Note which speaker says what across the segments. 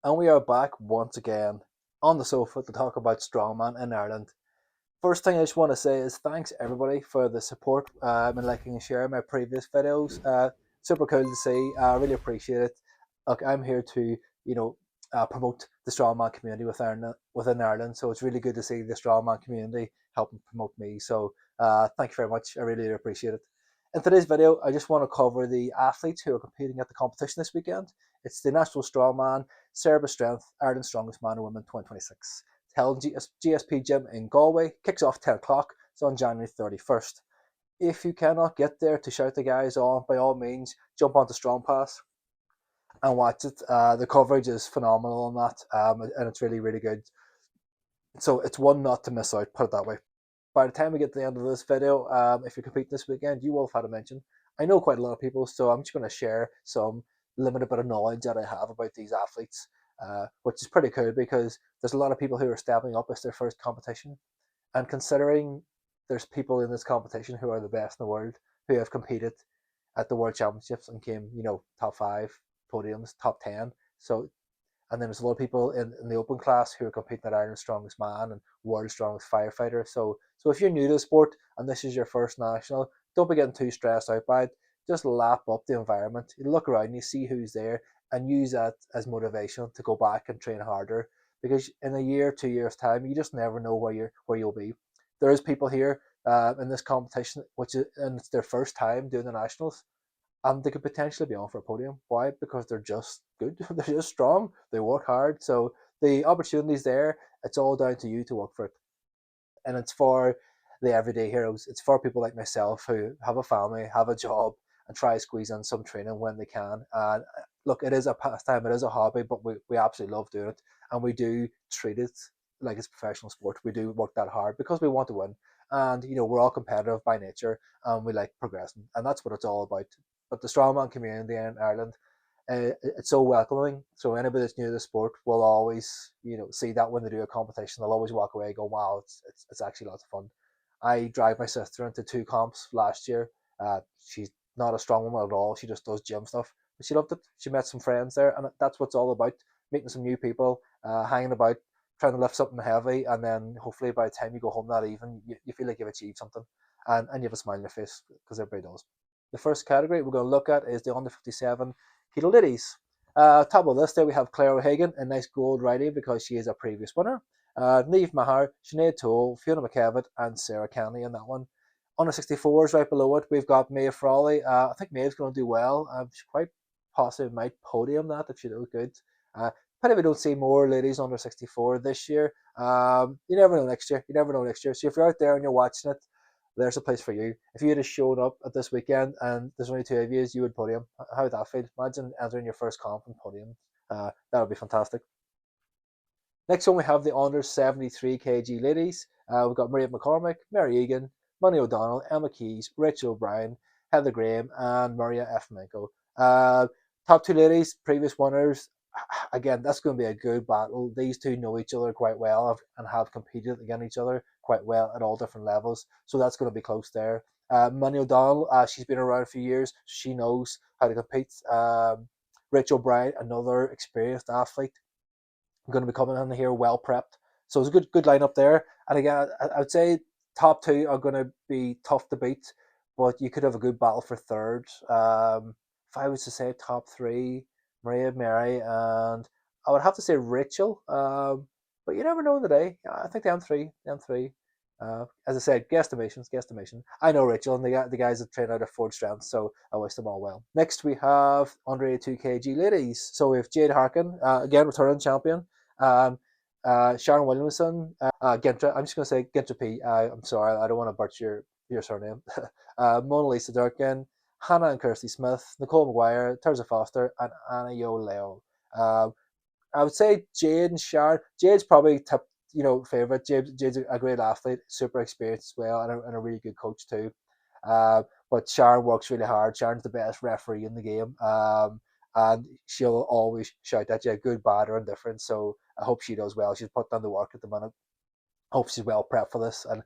Speaker 1: And we are back once again on the sofa to talk about strongman in Ireland. First thing I just want to say is thanks everybody for the support and liking and sharing my previous videos. Super cool to see. I really appreciate it. Look, I'm here to promote the strongman community within Ireland. So it's really good to see the strongman community helping promote me. So thank you very much. I really appreciate it. In today's video, I just want to cover the athletes who are competing at the competition this weekend. It's the Natural Strongman Cerberus Strength Ireland's Strongest Man and Woman 2026. It's held in GSP Gym in Galway. Kicks off 10 o'clock. It's on January 31st. If you cannot get there to shout the guys on, by all means, jump onto Strong Pass and watch it. The coverage is phenomenal on that, and it's really, really good. So it's one not to miss out, put it that way. By the time we get to the end of this video, if you're competing this weekend, you will have had a mention. I know quite a lot of people, so I'm just going to share some limited bit of knowledge that I have about these athletes, which is pretty cool because there's a lot of people who are stepping up as their first competition. And considering there's people in this competition who are the best in the world, who have competed at the World Championships and came, top five podiums, top 10. So and then there's a lot of people in the open class who are competing at Ireland's Strongest Man and World's Strongest Firefighter. So if you're new to the sport and this is your first national, don't be getting too stressed out by it. Just lap up the environment. You look around, you see who's there, and use that as motivation to go back and train harder. Because in a year, 2 years time, you just never know where you'll be. There is people here in this competition, and it's their first time doing the nationals, and they could potentially be on for a podium. Why? Because they're just good. They're just strong. They work hard. So the opportunity's there. It's all down to you to work for it. And it's for the everyday heroes. It's for people like myself who have a family, have a job, and try to squeeze in some training when they can. And look, it is a pastime, it is a hobby, but we absolutely love doing it. And we do treat it like it's professional sport. We do work that hard because we want to win. And, we're all competitive by nature and we like progressing. And that's what it's all about. But the strongman community in Ireland, it's so welcoming. So anybody that's new to the sport will always, see that when they do a competition, they'll always walk away going, "Wow, it's actually lots of fun." I dragged my sister into two comps last year. She's not a strong woman at all. She just does gym stuff. But she loved it. She met some friends there, and that's what's all about: meeting some new people, hanging about, trying to lift something heavy, and then hopefully by the time you go home that evening, you feel like you've achieved something, and you have a smile on your face because everybody does. The first category we're going to look at is the under 57 kilo ladies. Top of the list there we have Claire O'Hagan, a nice gold riding because she is a previous winner. Neve Mahar, Sinead Toole, Fiona McKevitt, and Sarah Kenny in that one. Under 64s right below it, we've got Maeve Frawley. I think Maeve's going to do well. She quite possibly might podium that if she does good. Pity we don't see more ladies under 64 this year. You never know next year. You never know next year. So if you're out there and you're watching it, there's a place for you. If you had shown up at this weekend and there's only two of you, you would podium. How would that feel? Imagine entering your first comp and podium. That would be fantastic. Next one, we have the under 73 kg ladies. We've got Maria McCormick, Mary Egan, Money O'Donnell, Emma Keys, Rachel O'Brien, Heather Graham, and Maria Efmenko. Top two ladies, previous winners. Again, that's going to be a good battle. These two know each other quite well and have competed against each other quite well at all different levels. So that's going to be close there. Money O'Donnell, she's been around for years. She knows how to compete. Rachel O'Brien, another experienced athlete, going to be coming in here well prepped. So it's a good lineup there. And again, I would say top two are going to be tough to beat, but you could have a good battle for third. If I was to say top three, Maria, Mary, and I would have to say Rachel. But you never know in the day. I think them three. As I said, guesstimation. I know Rachel and the guys that train out of Ford Strength, so I wish them all well. Next, we have under 82 kg ladies. So we have Jade Harkin, again returning champion. Um, Sharon Williamson, Gintra. I'm just going to say Gintra P. I'm sorry, I don't want to butcher your surname. Mona Lisa Durkin, Hannah and Kirsty Smith, Nicole McGuire, Terza Foster, and Anna Yo Leo. I would say Jade and Sharon. Jade's probably tip, favorite. Jade's a great athlete, super experienced as well, and a really good coach too. But Sharon works really hard. Sharon's the best referee in the game. And she'll always shout at you, good, bad, or indifferent. So I hope she does well. She's put down the work at the minute. Hope she's well prepped for this, and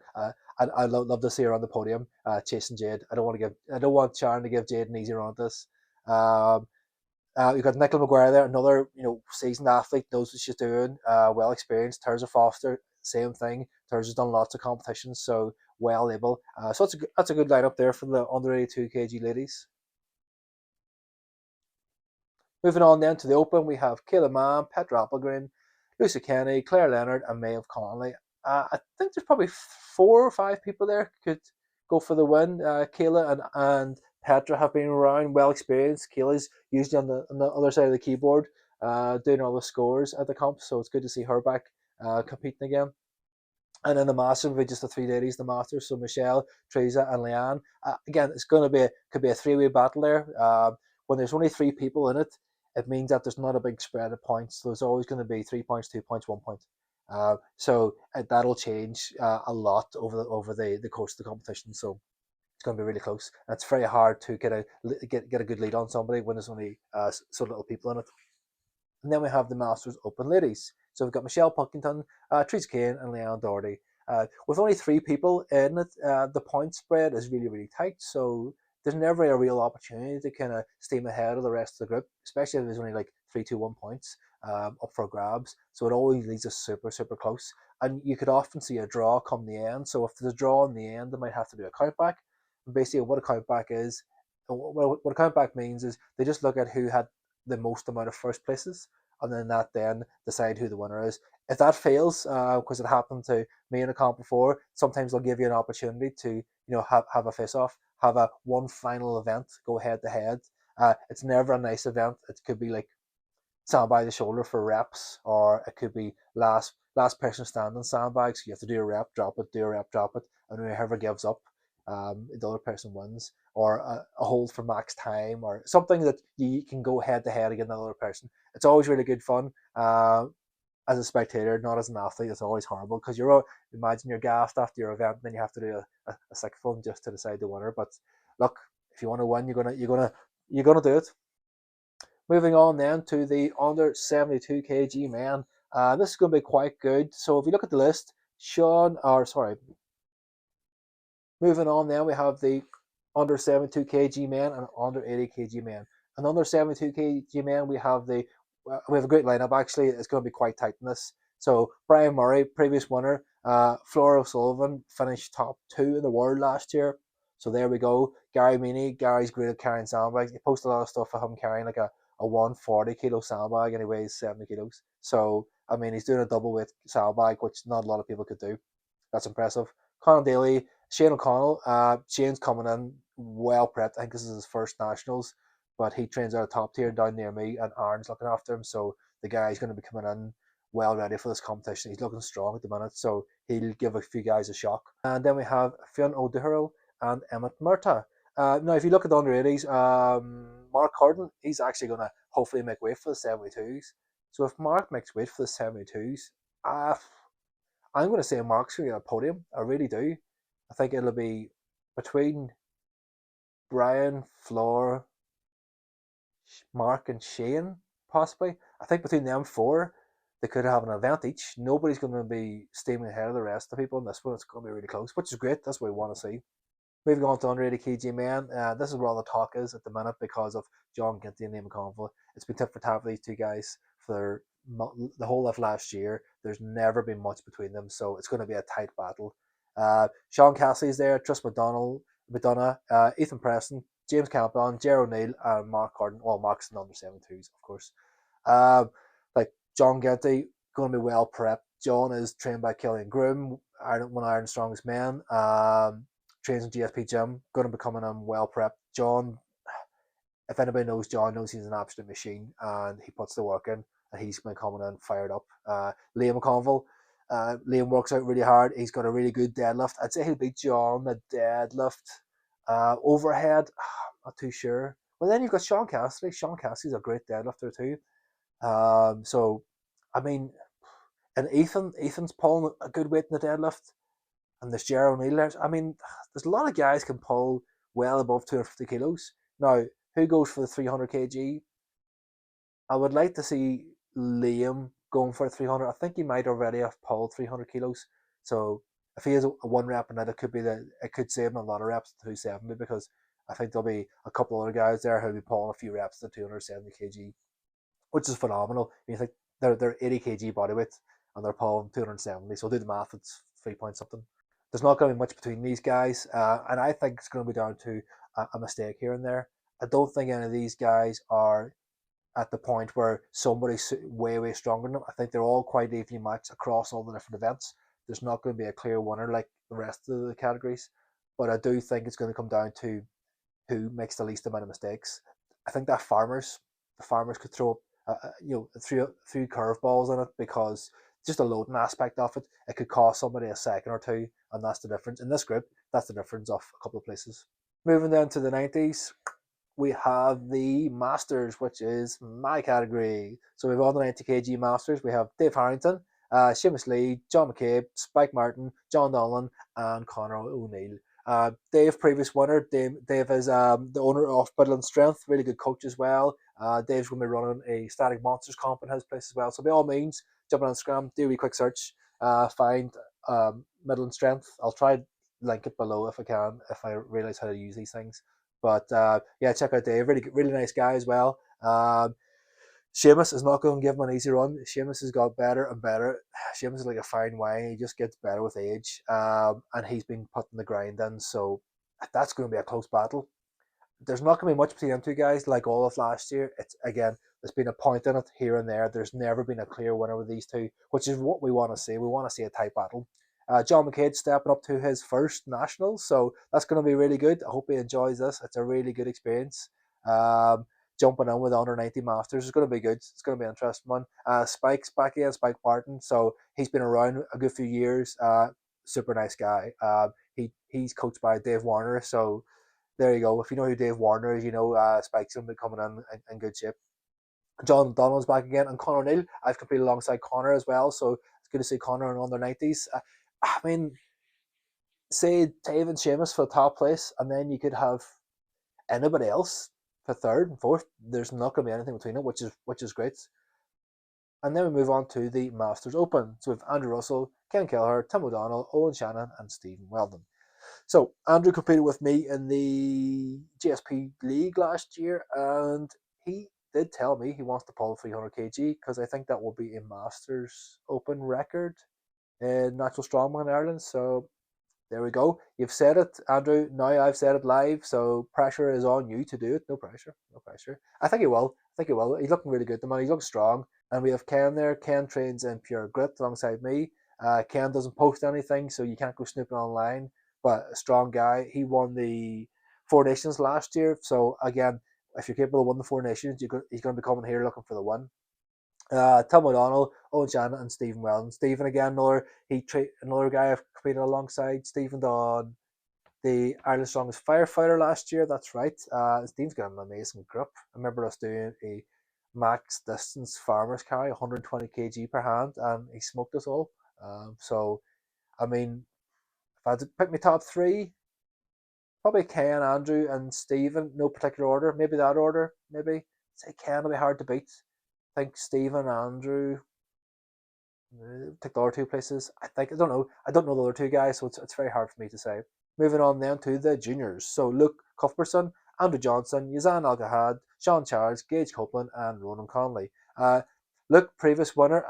Speaker 1: I'd love to see her on the podium, chasing Jade. I don't want Sharon to give Jade an easy run at this. Um, You've got Nicola McGuire there, another seasoned athlete, knows what she's doing, well experienced. Terza Foster, same thing. Terza's done lots of competitions, so well able. So that's a good lineup there for the under 82 kg ladies. Moving on then to the Open, we have Kayla Mann, Petra Appelgren, Lucy Kenny, Claire Leonard, and Maeve Connolly. I think there's probably 4 or 5 people there could go for the win. Kayla and Petra have been around, well experienced. Kayla's usually on the other side of the keyboard, doing all the scores at the comp, so it's good to see her back competing again. And then the Masters will be just the 3 ladies, the Masters. So Michelle, Teresa, and Leanne. Again, it's going to be could be a 3-way battle there. When there's only 3 people in it, it means that there's not a big spread of points. So there's always going to be 3 points, 2 points, 1 point. So that'll change a lot over the course of the competition. So it's going to be really close. And it's very hard to get a good lead on somebody when there's only so little people in it. And then we have the Masters Open ladies. So we've got Michelle Puckington, Teresa Kane, and Leanne Doherty. With only 3 people in it, the point spread is really, really tight. So there's never a real opportunity to kind of steam ahead of the rest of the group, especially if there's only like 3, 2, 1 points up for grabs. So it always leaves us super, super close. And you could often see a draw come the end. So if there's a draw in the end, they might have to do a countback. And basically, what a countback is, what a countback means is they just look at who had the most amount of first places, and then decide who the winner is. If that fails, because it happened to me in a comp before, sometimes they'll give you an opportunity to have a face off, have a one final event, go head to head. It's never a nice event. It could be like sandbag the shoulder for reps, or it could be last person standing sandbags. You have to do a rep, drop it, do a rep, drop it, and whoever gives up, the other person wins. Or a hold for max time, or something that you can go head to head against another person. It's always really good fun. As a spectator, not as an athlete, it's always horrible because imagine you're gassed after your event, and then you have to do a sixth one just to decide the winner. But look, if you want to win, you're gonna do it. Moving on then to the under 72 kg men. This is going to be quite good. So if you look at the list, moving on then, we have the under 72 kg men and under 80 kg men. And under 72 kg men, we have a great lineup actually. It's going to be quite tight in this. So Brian Murray, previous winner, Flora O'Sullivan finished top 2 in the world last year. So there we go. Gary Meany, Gary's great at carrying sandbags. He posted a lot of stuff of him carrying like a 140 kilo sandbag, and he weighs 70 kilos. So I mean, he's doing a double weight sandbag, which not a lot of people could do. That's impressive. Conor Daly, Shane O'Connell. Shane's coming in well prepped. I think this is his first nationals, but he trains at a top tier down near me, and Aaron's looking after him. So the guy's going to be coming in well ready for this competition. He's looking strong at the minute, so he'll give a few guys a shock. And then we have Fionn O'Doherty and Emmett Murtagh. Now, if you look at the under 80s, Mark Carden, he's actually going to hopefully make weight for the 72s. So if Mark makes weight for the 72s, I'm going to say Mark's going to get a podium. I really do. I think it'll be between Brian, Flor, Mark, and Shane, possibly. I think between them 4, they could have an event each. Nobody's going to be steaming ahead of the rest of the people in this one. It's going to be really close, which is great. That's what we want to see. Moving on to under 80 kg men, this is where all the talk is at the minute because of John Ginty and Liam McConville. It's been tit for tat for these 2 guys for the whole of last year. There's never been much between them, so it's going to be a tight battle. Sean Cassidy's there, Tris McDonough, Ethan Preston, James Campion, Jerry O'Neill, and Mark Carden. Well, Mark's in under 72s, of course. Like John Ginty, going to be well prepped. John is trained by Killian Groom, one of Ireland's strongest men. Trains in GSP Gym, going to be coming in well prepped. John, if anybody knows John, knows he's an absolute machine, and he puts the work in, and he's been coming in fired up. Liam McConville, Liam works out really hard. He's got a really good deadlift. I'd say he'll beat John the deadlift. Overhead, I'm not too sure. Well, then you've got Sean Cassidy. Sean Cassidy's a great deadlifter too. So, I mean, and Ethan's pulling a good weight in the deadlift. And there's Jerry O'Neill there. I mean, there's a lot of guys can pull well above 250 kilos. Now, who goes for the 300 kg? I would like to see Liam going for 300. I think he might already have pulled 300 kilos. So if he has a one rep in it, it could save him a lot of reps to 270 because I think there'll be a couple other guys there who'll be pulling a few reps at 270 kg, which is phenomenal. You think they're 80 kg bodyweight and they're pulling 270, so do the math, it's 3 point something. There's not going to be much between these guys, and I think it's going to be down to a mistake here and there. I don't think any of these guys are at the point where somebody's way stronger than them. I think they're all quite evenly matched across all the different events. There's not going to be a clear winner like the rest of the categories, but I do think it's going to come down to who makes the least amount of mistakes. I think that the farmers could throw three curveballs in it, because just the loading aspect of it, it could cost somebody a second or two, and that's the difference in this group. That's the difference of a couple of places. Moving then to the 90s, we have the Masters, which is my category. So we have all the 90 kg Masters. We have Dave Harrington, Seamus Lee, John McCabe, Spike Martin, John Donlan, and Conor O'Neill. Dave, previous winner. Dave is the owner of Midland Strength, really good coach as well. Dave's going to be running a static monsters comp in his place as well. So by all means, jump on Instagram, do a wee quick search, find Midland Strength. I'll try to link it below if I can, if I realize how to use these things. But yeah, check out Dave. Really nice guy as well. Seamus is not going to give him an easy run. Seamus has got better and better. Seamus is like a fine wine. He just gets better with age. And he's been putting the grind in. So that's going to be a close battle. There's not going to be much between them two guys like all of last year. It's again, there's been a point in it here and there. There's never been a clear winner with these two, which is what we want to see. We want to see a tight battle. John McCabe stepping up to his first nationals, so that's going to be really good. I hope he enjoys this. It's a really good experience. Um, Jumping in with under 90 Masters is going to be good. It's going to be an interesting one. Spike's back again, Spike Martin. So he's been around a good few years. Super nice guy. He's coached by Dave Warner, so there you go. If you know who Dave Warner is, you know Spike's going to be coming in good shape. John Donald's back again, and Conor O'Neill. I've competed alongside Conor as well, so it's good to see Conor in under 90s. I mean, say Dave and Seamus for the top place, and then you could have anybody else for third and fourth. There's not going to be anything between it, which is great. And then we move on to the Masters Open. So we have Andrew Russell, Ken Kelleher, Tim O'Donnell, Owen Shannon, and Stephen Weldon. So Andrew competed with me in the GSP League last year, and he did tell me he wants to pull 300 kg, because I think that will be a Masters Open record in Natural Strongman Ireland. So there we go. You've said it, Andrew. Now I've said it live, so pressure is on you to do it. No pressure. No pressure. I think he will. I think he will. He's looking really good. The man, he looks strong. And we have Ken there. Ken trains in Pure Grit alongside me. Ken doesn't post anything, so you can't go snooping online. But a strong guy. He won the Four Nations last year. So again, if you're capable of winning the Four Nations, he's going to be coming here looking for the win. Tom O'Donnell, Owen Shannon, and Stephen Weldon. Stephen again, another guy I've competed alongside. Stephen on the Ireland's Strongest Firefighter last year. That's right. Stephen's got an amazing grip. I remember us doing a max distance farmers carry, 120 kg per hand, and he smoked us all. So I mean, if I had to pick my top three, probably Ken, Andrew, and Stephen. No particular order. Maybe that order. Maybe say Ken will be hard to beat. I think Stephen, Andrew, take the other two places. I don't know. I don't know the other two guys, so it's very hard for me to say. Moving on then to the juniors. So Luke Cuthbertson, Andrew Johnson, Yazan Al Gahad, Sean Charles, Gage Copeland, and Ronan Conley. Luke, previous winner.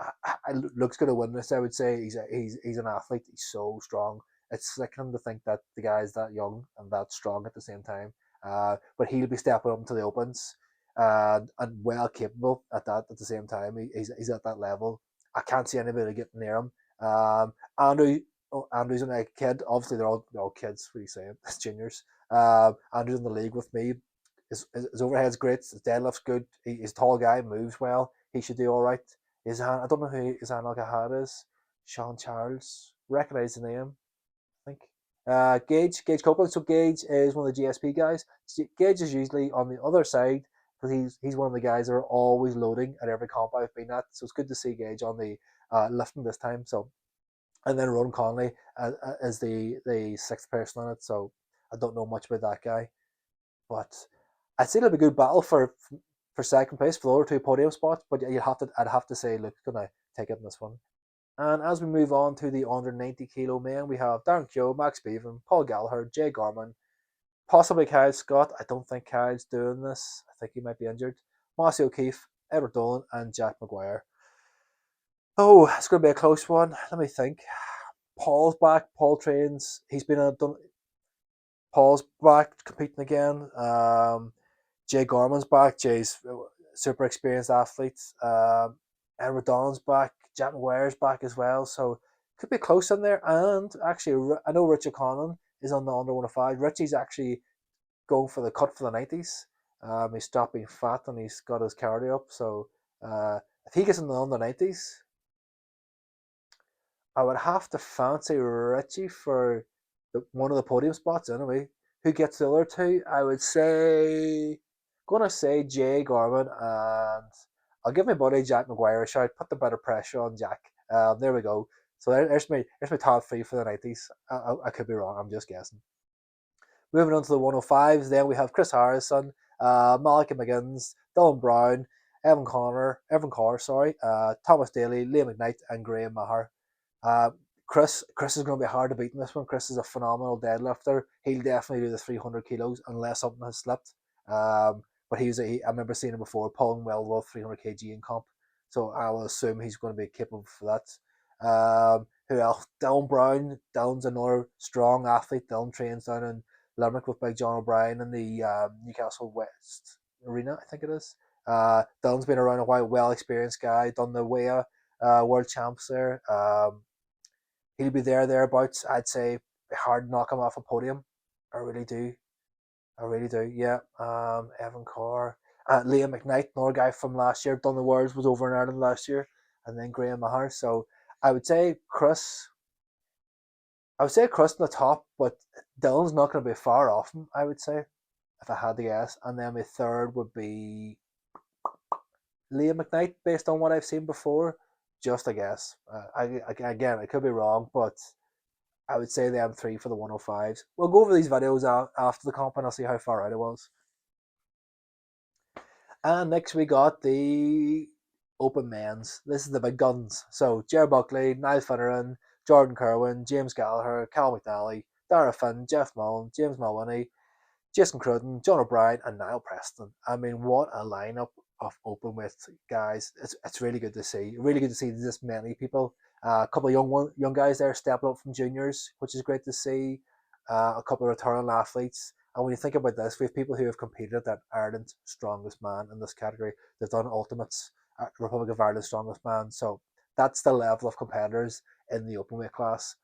Speaker 1: Luke's going to win this. I would say he's an athlete. He's so strong. It's sickening to think that the guy is that young and that strong at the same time. But he'll be stepping up into the opens, and well capable at that at the same time. He's at that level. I can't see anybody getting near him. Andrew, Andrew's a kid. Obviously, they're all kids. What are you saying? It's juniors. Andrew's in the league with me. His overhead's great. His deadlift's good. He's a tall guy, moves well. He should do all right. I don't know who Izan Al Gahad is. Sean Charles. Recognize the name, I think. Gage Copeland. So Gage is one of the GSP guys. Gage is usually on the other side, because he's one of the guys that are always loading at every comp I've been at. So it's good to see Gage on the lifting this time. So, and then Ron Conley is the sixth person on it. So I don't know much about that guy, but I'd say it'll be a good battle for second place for the other two podium spots. But I'd have to say Luke's gonna take it in this one. And as we move on to the under 90 kilo men, we have Darren Keogh, Max Bevan, Paul Gallagher, Jay Gorman, Possibly Kyle Scott. I don't think Kyle's doing this. I think he might be injured. Mossy O'Keefe, Edward Dolan, and Jack Maguire. Oh, it's going to be a close one. Let me think. Paul's back. Paul trains. He's been done. Paul's back competing again. Jay Gorman's back. Jay's super experienced athlete. Edward Don's back. Jack McGuire's back as well. So could be close in there. And actually, I know Richard Conlon is on the under 105. Richie's actually going for the cut for the 90s. He's stopped being fat and he's got his cardio up. So if he gets in the under 90s, I would have to fancy Richie for one of the podium spots anyway. Who gets the other two? I would say, gonna say Jay Gorman, and I'll give my buddy Jack McGuire a shout. Put the better pressure on Jack. There we go. So there's my top three for the 90s. I could be wrong. I'm just guessing. Moving on to the 105s, then we have Chris Harrison, Malcolm McGinnis, Dylan Brown, Evan Carr, sorry, Thomas Daly, Liam McKnight, and Graham Maher. Uh, Chris is going to be hard to beat in this one. Chris is a phenomenal deadlifter. He'll definitely do the 300 kilos unless something has slipped. But I remember seeing him before pulling well above 300 kg in comp. So I will assume he's going to be capable for that. Who else? Dylan Brown. Dylan's another strong athlete. Dylan trains down in Limerick with Big John O'Brien in the Newcastle West Arena, I think it is. Dylan's been around a while, well experienced guy. Done the WEA World Champs there. He'll be thereabouts. I'd say hard to knock him off a podium. I really do. I really do. Yeah. Evan Carr, Liam McKnight, another guy from last year. Done the Worlds, was over in Ireland last year, and then Graham Maher. So I would say Chris. I would say Chris on the top, but Dylan's not going to be far off him. I would say, if I had to guess, and then my third would be Liam McKnight, based on what I've seen before. Just a guess. Again, I could be wrong, but I would say them three for the 105s. We'll go over these videos after the comp and I'll see how far out it was. And next we got the open men's. This is the big guns. So Ger Buckley, Niall Finneran, Jordan Kerwin, James Gallagher, Cal McNally, Dara Finn, Jeff Mullen, James Mulwiney, Jason Cruden, John O'Brien, and Niall Preston. I mean, what a lineup of open weight guys. It's really good to see. Really good to see this many people. A couple of young guys there stepping up from juniors, which is great to see. A couple of returning athletes. And when you think about this, we have people who have competed at Ireland's strongest man in this category. They've done ultimates at Republic of Ireland's strongest man. So that's the level of competitors in the open weight class.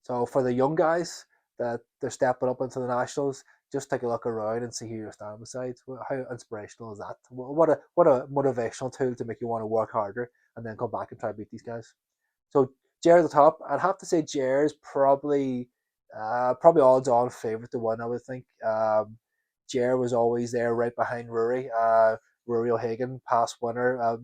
Speaker 1: So for the young guys that they're stepping up into the nationals, just take a look around and see who you're standing beside. How inspirational is that? What a motivational tool to make you want to work harder and then come back and try to beat these guys. So Jer at the top, I'd have to say Jer is probably odds on favourite to win. I would think. Jer was always there right behind Rory. Rory O'Hagan, past winner,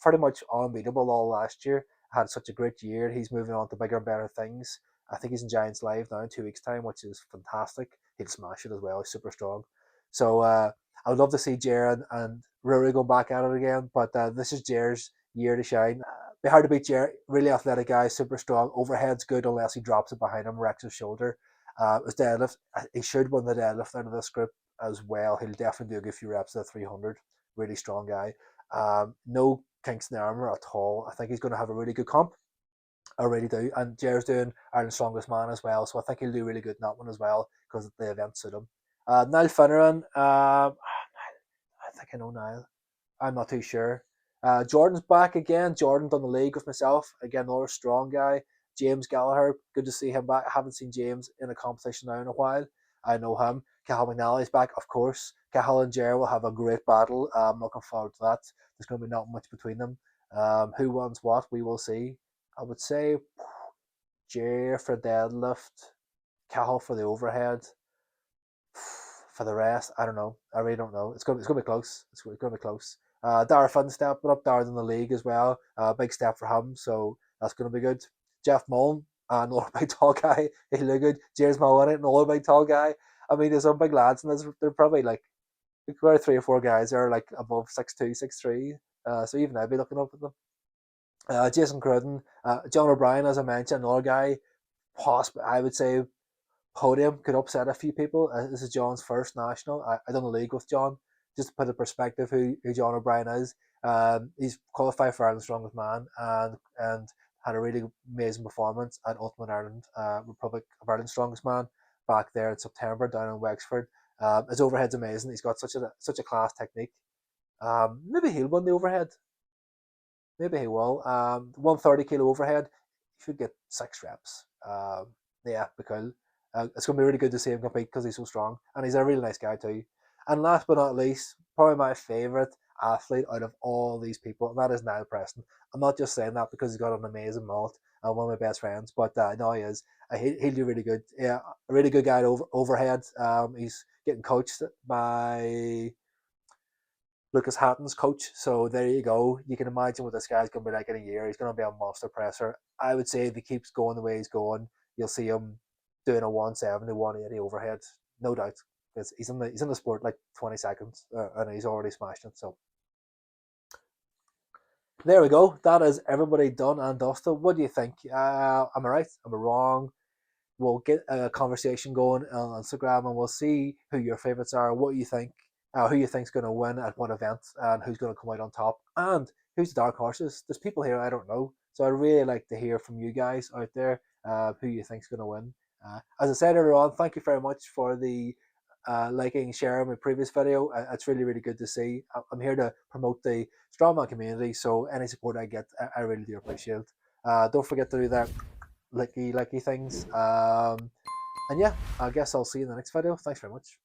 Speaker 1: pretty much unbeatable all last year. Had such a great year. He's moving on to bigger and better things. I think he's in Giants Live now in 2 weeks' time, which is fantastic. He'll smash it as well. He's super strong. So I would love to see Jer and Rory go back at it again. But this is Jer's year to shine. Be hard to beat Jer. Really athletic guy, super strong. Overhead's good unless he drops it behind him, wrecks his shoulder. His deadlift, he should win the deadlift out of this group as well. He'll definitely do a good few reps at 300. Really strong guy. No kinks in the armour at all. I think he's going to have a really good comp. I really do. And Jer's doing Ireland's Strongest Man as well, so I think he'll do really good in that one as well because the event suit him. Niall Finneran, I think I know Niall. I'm not too sure. Jordan's back again. Jordan done the league with myself. Again, another strong guy. James Gallagher, good to see him back. I haven't seen James in a competition now in a while. I know him. Cathal McNally's back, of course. Cathal and Jer will have a great battle. I'm looking forward to that. There's going to be not much between them. Who wants what, we will see. I would say Jer for deadlift, Cathal for the overhead. For the rest, I don't know. I really don't know. It's gonna be close. It's gonna be close. Dara Finn stepping up, Dara in the league as well. Big step for him, so that's gonna be good. Jeff Mullen, another big tall guy. He look good. James Mullen, another big tall guy. I mean, there's some big lads, and they're probably like three or four guys that are like above 6'2", 6'3". So even I'd be looking up at them. Jason Cruden, John O'Brien, as I mentioned, another guy. Possibly, I would say podium could upset a few people. This is John's first national. I done a league with John just to put in perspective who John O'Brien is. He's qualified for Ireland's Strongest Man and had a really amazing performance at Ultimate Ireland, Republic of Ireland's Strongest Man back there in September down in Wexford. His overhead's amazing. He's got such a class technique. Maybe he'll win the overhead. Maybe he will. 130 kilo overhead. He should get 6 reps. Yeah, because it's going to be really good to see him compete because he's so strong and he's a really nice guy too. And last but not least, probably my favourite athlete out of all these people, and that is Niall Preston. I'm not just saying that because he's got an amazing mullet, one of my best friends, but no, he is. He'll do really good. Yeah, a really good guy at overhead. He's getting coached by Lucas Hatton's coach. So there you go. You can imagine what this guy's going to be like in a year. He's going to be a monster presser. I would say if he keeps going the way he's going, you'll see him doing a 170, 180 overhead, no doubt. Because he's in the sport like 20 seconds and he's already smashed it. So there we go. That is everybody done and dusted. What do you think? Am I right? Am I wrong? We'll get a conversation going on Instagram and we'll see who your favorites are, what you think, who you think's going to win at what event, and who's going to come out on top, and who's the dark horses. There's people here I don't know, so I'd really like to hear from you guys out there who you think's going to win. As I said earlier on, thank you very much for the liking, sharing my previous video. It's really good to see. I'm here to promote the strongman community, so any support I get, I really do appreciate. Don't forget to do that licky things. And yeah, I guess I'll see you in the next video. Thanks very much.